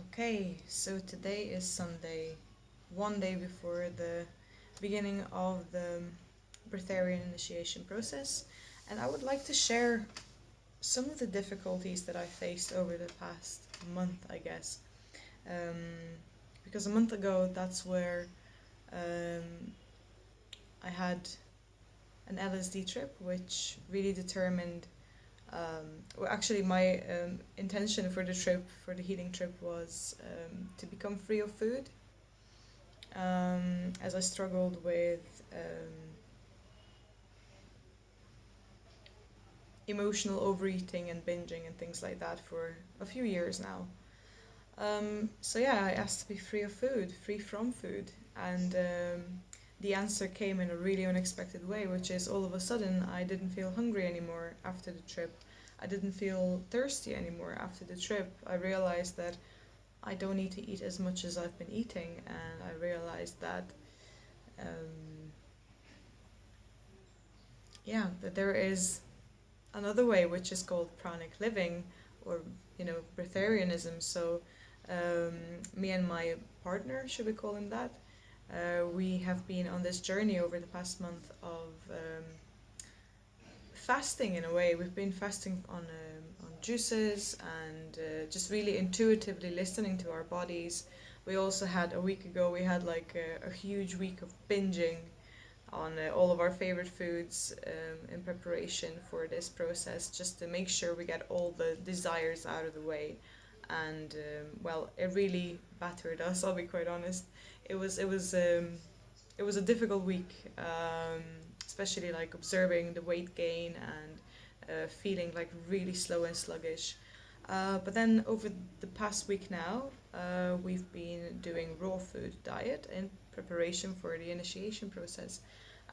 Okay, so today is Sunday, one day before the beginning of the Breatharian initiation process, and I would like to share some of the difficulties that I faced over the past month, I guess. Um, because a month ago, that's where I had an LSD trip, which really determined. Well, actually, my intention for the trip, for the healing trip, was to become free of food, as I struggled with emotional overeating and binging and things like that for a few years now. So yeah, I asked to be free of food, free from food, and the answer came in a really unexpected way, which is all of a sudden I didn't feel hungry anymore after the trip. I didn't feel thirsty anymore after the trip. I realized that I don't need to eat as much as I've been eating, and I realized that um, that there is another way, which is called pranic living, or breatharianism. So um, me and my partner, should we call him that, we have been on this journey over the past month of fasting. In a way, we've been fasting on juices and just really intuitively listening to our bodies. We also had a week ago, we had like a huge week of binging on all of our favorite foods in preparation for this process, just to make sure we get all the desires out of the way. And well, it really battered us. I'll be quite honest. It was a difficult week, especially like observing the weight gain and feeling like really slow and sluggish. But then over the past week now, we've been doing raw food diet in preparation for the initiation process.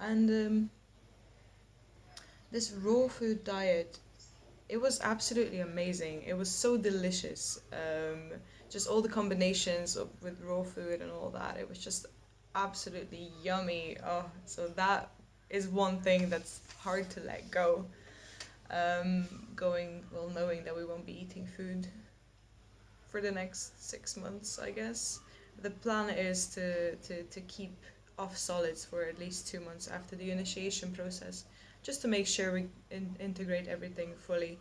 And this raw food diet, it was absolutely amazing. It was so delicious. Just all the combinations with raw food and all that. It was just absolutely yummy. Oh, so that is one thing that's hard to let go. Knowing that we won't be eating food for the next 6 months, I guess. The plan is to keep off solids for at least 2 months after the initiation process, just to make sure we integrate everything fully.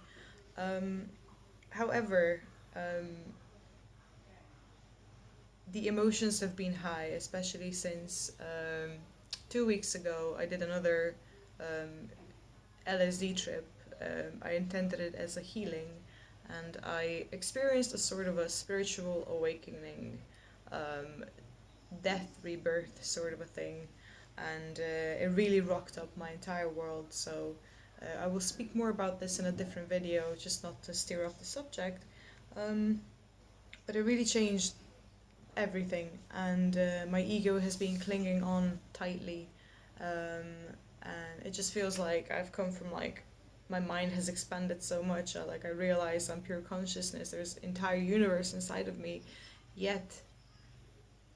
Um, However, the emotions have been high, especially since 2 weeks ago I did another LSD trip. I intended it as a healing, and I experienced a sort of a spiritual awakening, um, death, rebirth sort of a thing, and it really rocked up my entire world. So I will speak more about this in a different video, just not to steer off the subject. Um, but it really changed everything, and my ego has been clinging on tightly, um, and it just feels like I've come from like my mind has expanded so much. I realize I'm pure consciousness. There's entire universe inside of me, yet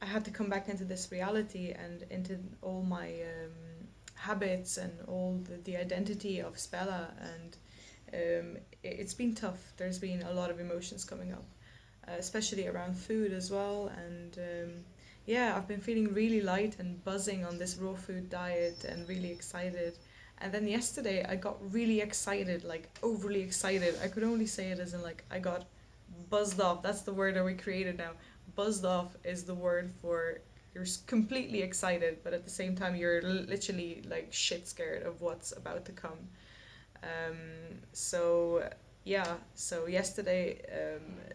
I had to come back into this reality and into all my habits and all the identity of Spella, and it's been tough. There's been a lot of emotions coming up, especially around food as well. And yeah, I've been feeling really light and buzzing on this raw food diet and really excited. And then yesterday I got really excited, like overly excited. I could only say it as in like I got buzzed off. That's the word that we created now. Buzzed off is the word for you're completely excited, but at the same time you're literally like shit scared of what's about to come. Um, so yeah, so yesterday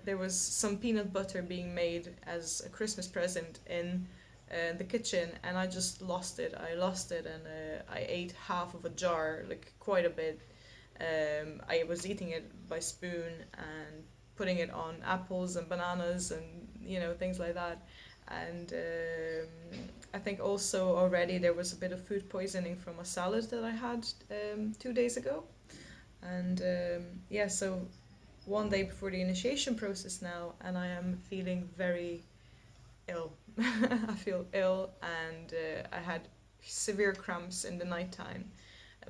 there was some peanut butter being made as a Christmas present in the kitchen, and I just lost it. I lost it, and I ate half of a jar, like quite a bit. I was eating it by spoon and putting it on apples and bananas and things like that. And I think also already there was a bit of food poisoning from a salad that I had 2 days ago. And yeah, so one day before the initiation process now, and I am feeling very ill. I feel ill, and I had severe cramps in the nighttime.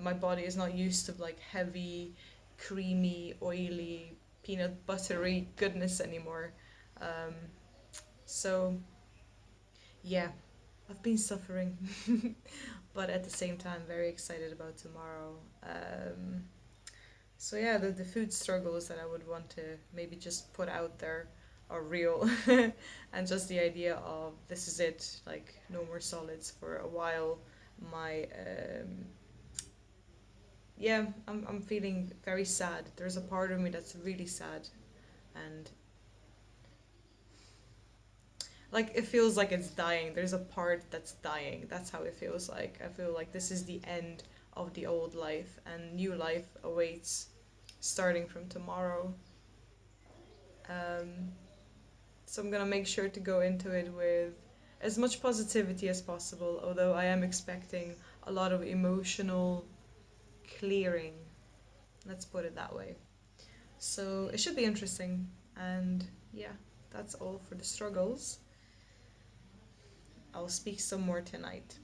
My body is not used to like heavy, creamy, oily, peanut buttery goodness anymore. Um, so yeah, I've been suffering, but at the same time, very excited about tomorrow. So yeah, the food struggles that I would want to maybe just put out there are real, and just the idea of this is it, like no more solids for a while. My yeah, I'm feeling very sad. There's a part of me that's really sad, and like it feels like it's dying. There's a part that's dying. That's how it feels like. I feel like this is the end of the old life, and new life awaits starting from tomorrow. Um, so I'm gonna make sure to go into it with as much positivity as possible, although I am expecting a lot of emotional clearing. Let's put it that way. So it should be interesting, and yeah, that's all for the struggles. I'll speak some more tonight.